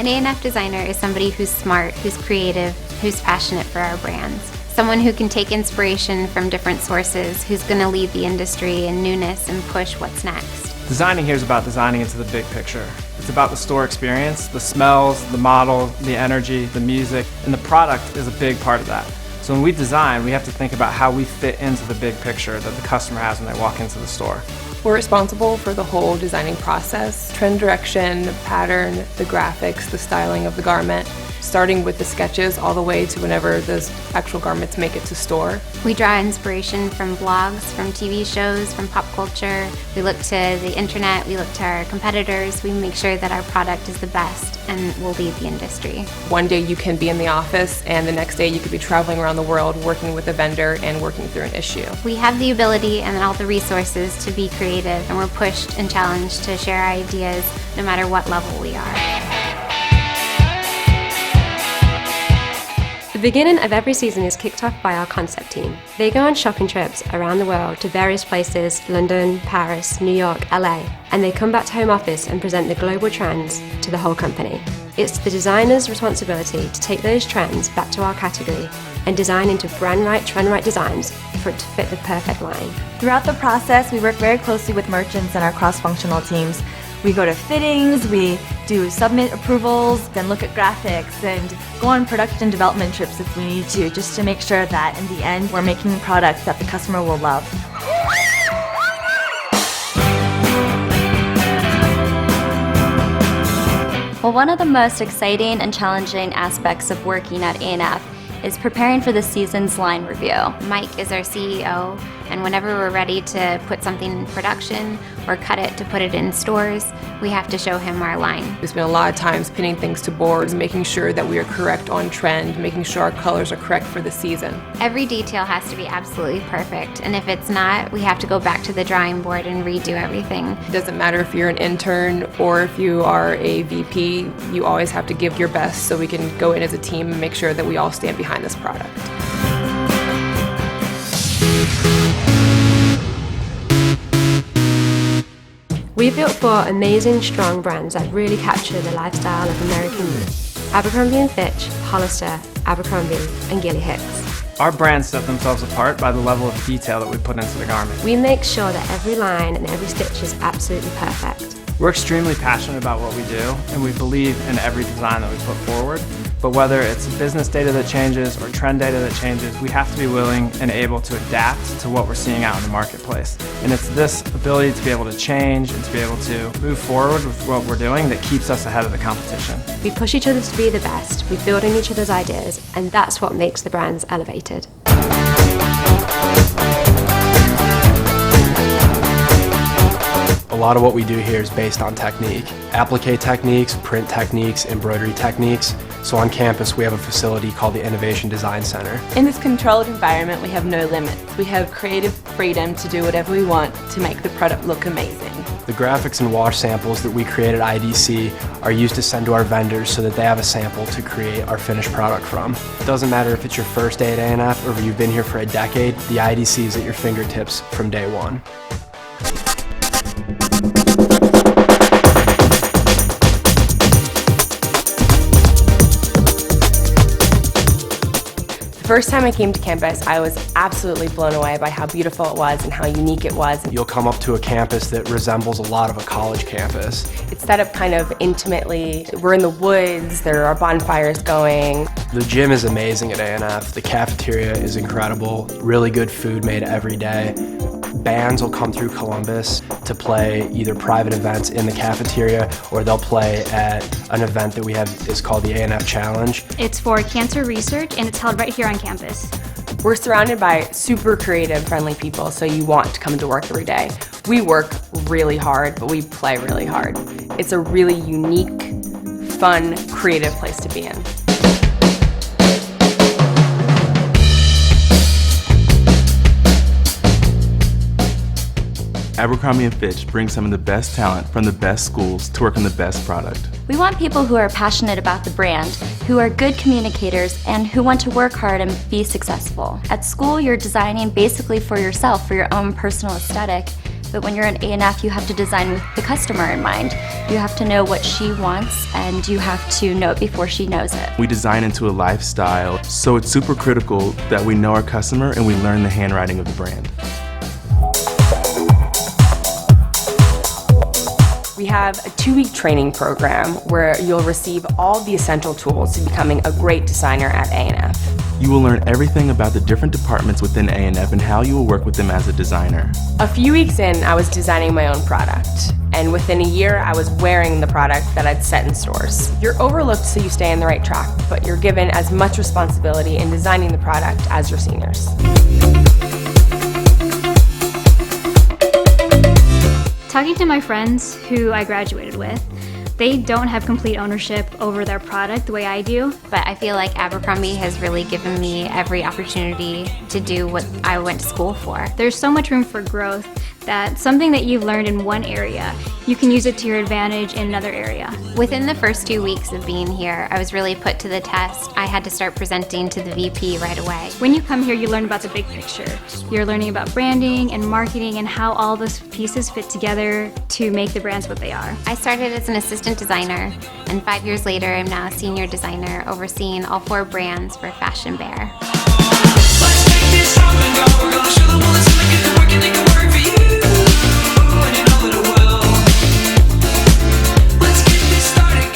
An A&F designer is somebody who's smart, who's creative, who's passionate for our brands. Someone who can take inspiration from different sources, who's going to lead the industry in newness and push what's next. Designing here is about designing into the big picture. It's about the store experience, the smells, the model, the energy, the music, and the product is a big part of that. So when we design, we have to think about how we fit into the big picture that the customer has when they walk into the store. We're responsible for the whole designing process, trend direction, pattern, the graphics, the styling of the garment, starting with the sketches all the way to whenever those actual garments make it to store. We draw inspiration from blogs, from TV shows, from pop culture. We look to the internet, we look to our competitors. We make sure that our product is the best and will lead the industry. One day you can be in the office and the next day you could be traveling around the world working with a vendor and working through an issue. We have the ability and all the resources to be creative, and we're pushed and challenged to share our ideas no matter what level we are. The beginning of every season is kicked off by our concept team. They go on shopping trips around the world to various places, London, Paris, New York, LA, and they come back to home office and present the global trends to the whole company. It's the designer's responsibility to take those trends back to our category and design into brand-right, trend-right designs for it to fit the perfect line. Throughout the process, we work very closely with merchants and our cross-functional teams. We go to fittings, we do submit approvals, then look at graphics, and go on production development trips if we need to, just to make sure that in the end we're making products that the customer will love. Well, one of the most exciting and challenging aspects of working at A&F is preparing for the season's line review. Mike is our CEO, and whenever we're ready to put something in production or cut it to put it in stores, we have to show him our line. We spend a lot of times pinning things to boards, making sure that we are correct on trend, making sure our colors are correct for the season. Every detail has to be absolutely perfect, and if it's not, we have to go back to the drawing board and redo everything. It doesn't matter if you're an intern or if you are a VP, you always have to give your best so we can go in as a team and make sure that we all stand behind this product. We've built 4 amazing, strong brands that really capture the lifestyle of American youth. Abercrombie Fitch, Hollister, Abercrombie, and Gilly Hicks. Our brands set themselves apart by the level of detail that we put into the garment. We make sure that every line and every stitch is absolutely perfect. We're extremely passionate about what we do, and we believe in every design that we put forward. But whether it's business data that changes or trend data that changes, we have to be willing and able to adapt to what we're seeing out in the marketplace. And it's this ability to be able to change and to be able to move forward with what we're doing that keeps us ahead of the competition. We push each other to be the best, we build on each other's ideas, and that's what makes the brands elevated. A lot of what we do here is based on technique. Applique techniques, print techniques, embroidery techniques. So on campus we have a facility called the Innovation Design Center. In this controlled environment we have no limits. We have creative freedom to do whatever we want to make the product look amazing. The graphics and wash samples that we create at IDC are used to send to our vendors so that they have a sample to create our finished product from. It doesn't matter if it's your first day at A&F or if you've been here for a decade, the IDC is at your fingertips from day one. The first time I came to campus, I was absolutely blown away by how beautiful it was and how unique it was. You'll come up to a campus that resembles a lot of a college campus. It's set up kind of intimately. We're in the woods, there are bonfires going. The gym is amazing at A&F. The cafeteria is incredible. Really good food made every day. Bands will come through Columbus to play either private events in the cafeteria or they'll play at an event that we have is called the A&F Challenge. It's for cancer research and it's held right here on campus. We're surrounded by super creative, friendly people, so you want to come to work every day. We work really hard, but we play really hard. It's a really unique, fun, creative place to be in. Abercrombie & Fitch brings some of the best talent from the best schools to work on the best product. We want people who are passionate about the brand, who are good communicators, and who want to work hard and be successful. At school, you're designing basically for yourself, for your own personal aesthetic, But when you're an A&F, you have to design with the customer in mind. You have to know what she wants, and you have to know it before she knows it. We design into a lifestyle, so it's super critical that we know our customer and we learn the handwriting of the brand. We have a 2-week training program where you'll receive all the essential tools to becoming a great designer at A&F. You will learn everything about the different departments within A&F and how you will work with them as a designer. A few weeks in, I was designing my own product, and within a year, I was wearing the product that I'd set in stores. You're overlooked so you stay on the right track, but you're given as much responsibility in designing the product as your seniors. Talking to my friends who I graduated with, they don't have complete ownership over their product the way I do. But I feel like Abercrombie has really given me every opportunity to do what I went to school for. There's so much room for growth that something that you've learned in one area, you can use it to your advantage in another area. Within the first 2 weeks of being here, I was really put to the test. I had to start presenting to the VP right away. When you come here, you learn about the big picture. You're learning about branding and marketing and how all those pieces fit together to make the brands what they are. I started as an assistant designer, and 5 years later, I'm now a senior designer overseeing all 4 brands for Fashion Bear.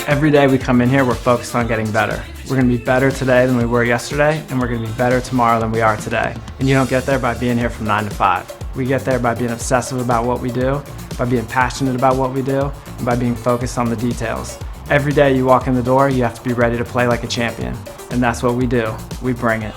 Every day we come in here, we're focused on getting better. We're going to be better today than we were yesterday, and we're going to be better tomorrow than we are today. And you don't get there by being here from 9 to 5. We get there by being obsessive about what we do, by being passionate about what we do, and by being focused on the details. Every day you walk in the door, you have to be ready to play like a champion. And that's what we do. We bring it.